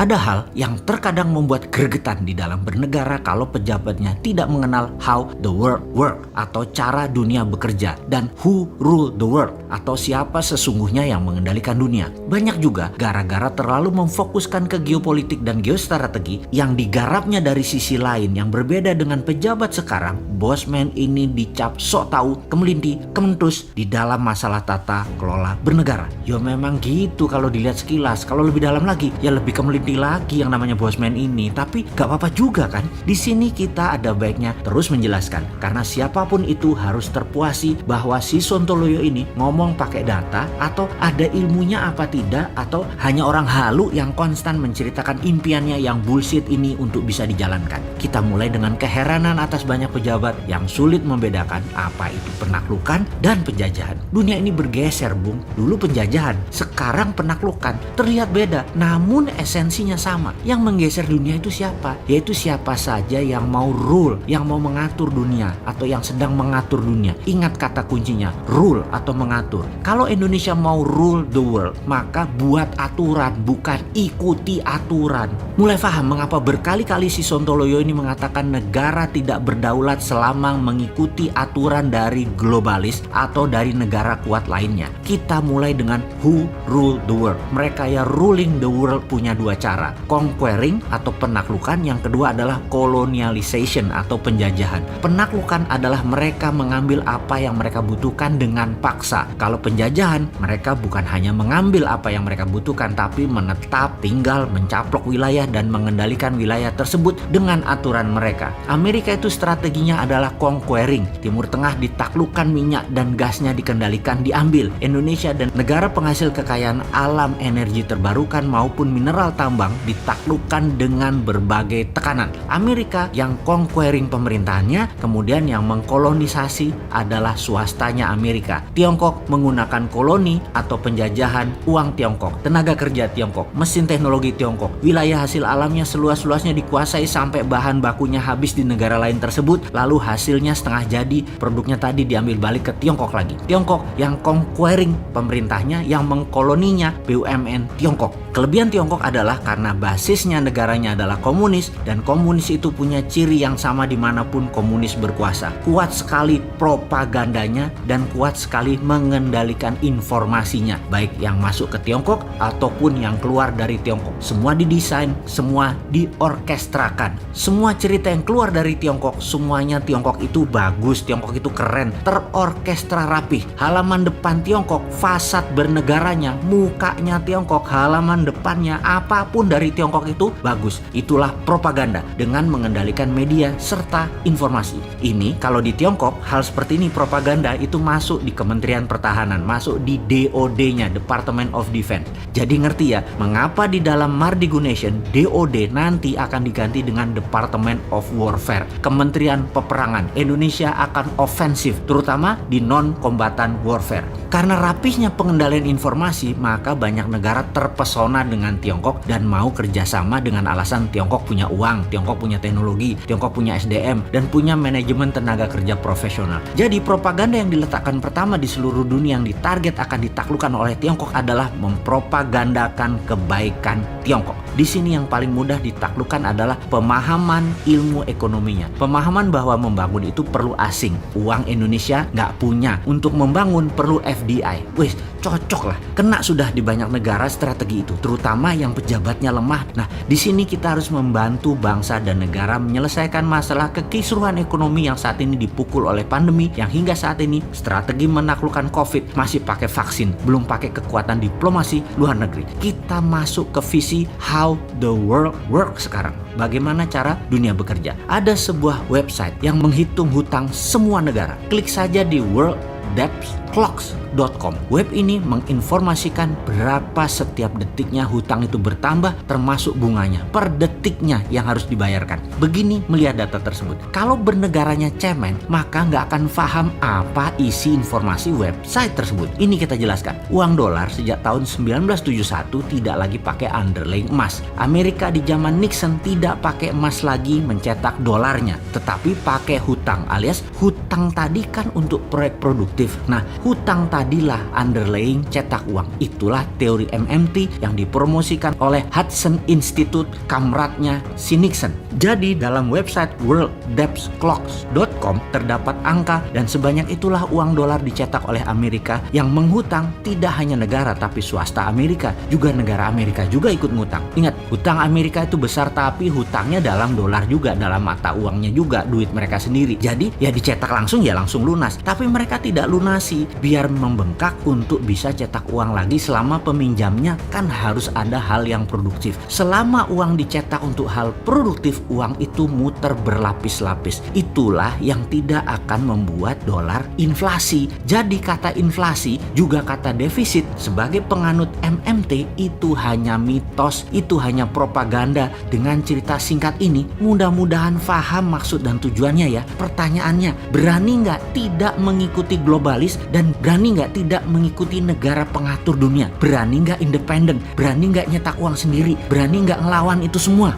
Ada hal yang terkadang membuat gregetan di dalam bernegara kalau pejabatnya tidak mengenal how the world work atau cara dunia bekerja dan who rule the world atau siapa sesungguhnya yang mengendalikan dunia. Banyak juga gara-gara terlalu memfokuskan ke geopolitik dan geostrategi yang digarapnya dari sisi lain yang berbeda dengan pejabat sekarang, bosman ini dicap sok tahu, kemelinti, kementus di dalam masalah tata kelola bernegara. Ya memang gitu kalau dilihat sekilas. Kalau lebih dalam lagi, ya lebih kemelinti lagi yang namanya bosman ini. Tapi gak apa-apa juga kan. Di sini kita ada baiknya terus menjelaskan. Karena siapapun itu harus terpuasi bahwa si Sontoloyo ini ngomong pakai data atau ada ilmunya apa tidak, atau hanya orang halu yang konstan menceritakan impiannya yang bullshit ini untuk bisa dijalankan. Kita mulai dengan keheranan atas banyak pejabat yang sulit membedakan apa itu penaklukan dan penjajahan. Dunia ini bergeser, Bung. Dulu penjajahan, sekarang penaklukan. Terlihat beda, namun esensinya sama. Yang menggeser dunia itu siapa? Yaitu siapa saja yang mau rule, yang mau mengatur dunia atau yang sedang mengatur dunia. Ingat kata kuncinya, rule atau mengatur. Kalau Indonesia mau rule the world, maka buat aturan, bukan ikuti aturan. Mulai paham mengapa berkali-kali si Sontoloyo ini mengatakan negara tidak berdaulat selama mengikuti aturan dari globalis atau dari negara kuat lainnya. Kita mulai dengan who rule the world. Mereka ya ruling the world punya dua cara, conquering atau penaklukan, yang kedua adalah colonialization atau penjajahan. Penaklukan adalah mereka mengambil apa yang mereka butuhkan dengan paksa. Kalau penjajahan, mereka bukan hanya mengambil apa yang mereka butuhkan, tapi menetap, tinggal, mencaplok wilayah dan mengendalikan wilayah tersebut dengan aturan mereka. Amerika itu strateginya adalah conquering. Timur Tengah ditaklukkan, minyak dan gasnya dikendalikan, diambil. Indonesia dan negara penghasil kekayaan alam, energi terbarukan maupun mineral tambang ditaklukkan dengan berbagai tekanan. Amerika yang conquering pemerintahannya, kemudian yang mengkolonisasi adalah swastanya Amerika. Tiongkok menggunakan koloni atau penjajahan, uang Tiongkok, tenaga kerja Tiongkok, mesin teknologi Tiongkok, wilayah hasil alamnya seluas-luasnya dikuasai sampai bahan bakunya habis di negara lain tersebut, lalu hasilnya setengah jadi, produknya tadi diambil balik ke Tiongkok lagi. Tiongkok yang conquering pemerintahnya, yang mengkoloninya BUMN Tiongkok. Kelebihan Tiongkok adalah karena basisnya negaranya adalah komunis, dan komunis itu punya ciri yang sama dimanapun komunis berkuasa. Kuat sekali propagandanya dan kuat sekali mengendalikan informasinya, baik yang masuk ke Tiongkok ataupun yang keluar dari Tiongkok. Semua didesain, semua diorkestrakan. Semua cerita yang keluar dari Tiongkok, semuanya Tiongkok itu bagus, Tiongkok itu keren, terorkestra rapih. Halaman depan Tiongkok, fasad bernegaranya, mukanya Tiongkok, halaman depannya, apapun dari Tiongkok itu bagus. Itulah propaganda dengan mengendalikan media serta informasi. Ini kalau di Tiongkok, hal seperti ini propaganda itu masuk di Kementerian Pertahanan, masuk di DOD-nya, Department of Defense. Jadi ngerti ya, mengapa di dalam Mardigu Nation, DOD nanti akan diganti dengan Department of Warfare, Kementerian Peperangan. Indonesia akan ofensif, terutama di non-kombatan warfare. Karena rapihnya pengendalian informasi, maka banyak negara terpesona dengan Tiongkok dan mau kerjasama dengan alasan Tiongkok punya uang, Tiongkok punya teknologi, Tiongkok punya SDM, dan punya manajemen tenaga kerja profesional. Jadi propaganda yang diletakkan pertama di seluruh dunia yang ditarget akan ditaklukkan oleh Tiongkok adalah mempropagandakan kebaikan Tiongkok. Di sini yang paling mudah ditaklukkan adalah pemahaman ilmu ekonominya. Pemahaman bahwa membangun itu perlu asing. Uang Indonesia nggak punya. Untuk membangun perlu FDI. Wih, cocok lah. Kena sudah di banyak negara strategi itu, terutama yang pejabatnya lemah. Nah, di sini kita harus membantu bangsa dan negara menyelesaikan masalah kekisruhan ekonomi yang saat ini dipukul oleh pandemi, yang hingga saat ini strategi menaklukkan COVID masih pakai vaksin, belum pakai kekuatan diplomasi luar negeri. Kita masuk ke visi how the world works sekarang. Bagaimana cara dunia bekerja? Ada sebuah website yang menghitung hutang semua negara. Klik saja di worlddebtclocks.com. Web ini menginformasikan berapa setiap detiknya hutang itu bertambah, termasuk bunganya per detiknya yang harus dibayarkan. Begini melihat data tersebut. Kalau bernegaranya cemen, maka nggak akan paham apa isi informasi website tersebut. Ini kita jelaskan. Uang dolar sejak tahun 1971 tidak lagi pakai underlying emas. Amerika di zaman Nixon tidak pakai emas lagi mencetak dolarnya, tetapi pakai hutang, alias hutang tadi kan untuk proyek produktif. Nah, hutang tadi tadilah underlying cetak uang. Itulah teori MMT yang dipromosikan oleh Hudson Institute, kamratnya si Nixon. Jadi dalam website worlddebtclocks.com terdapat angka, dan sebanyak itulah uang dolar dicetak oleh Amerika yang menghutang tidak hanya negara tapi swasta Amerika, juga negara Amerika juga ikut ngutang. Ingat, hutang Amerika itu besar tapi hutangnya dalam dolar juga, dalam mata uangnya juga, duit mereka sendiri. Jadi ya dicetak langsung ya langsung lunas, tapi mereka tidak lunasi biar membengkak untuk bisa cetak uang lagi. Selama peminjamnya kan harus ada hal yang produktif. Selama uang dicetak untuk hal produktif, uang itu muter berlapis-lapis. Itulah yang tidak akan membuat dolar inflasi. Jadi kata inflasi juga kata defisit sebagai penganut MMT itu hanya mitos, itu hanya propaganda. Dengan cerita singkat ini mudah-mudahan paham maksud dan tujuannya ya. Pertanyaannya, berani nggak tidak mengikuti globalis, dan berani nggak tidak mengikuti negara pengatur dunia? Berani nggak independen? Berani nggak nyetak uang sendiri? Berani nggak ngelawan itu semua?